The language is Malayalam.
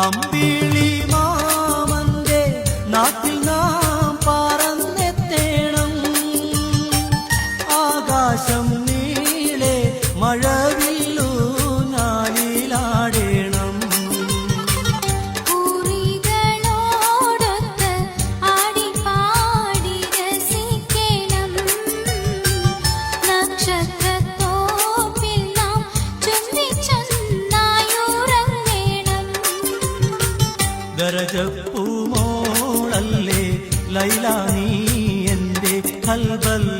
അമ്പിളി മാമന്റെ നാട്ടിൽ നാം പറന്നെത്തേണം. ആകാശം നീളെ മഴവില്ലു ഞാലിലാടേണം. പൂറികളോടൊത്ത് ആടിപ്പാടി രസിക്കണം. നക്ഷത്രത്തോപ്പിൽ നാം ചുംബിച്ചൊന്നായുറങ്ങണം. ദരജപ്പൂമോളല്ലേ ലൈല നീ എന്റെ കൽബൽ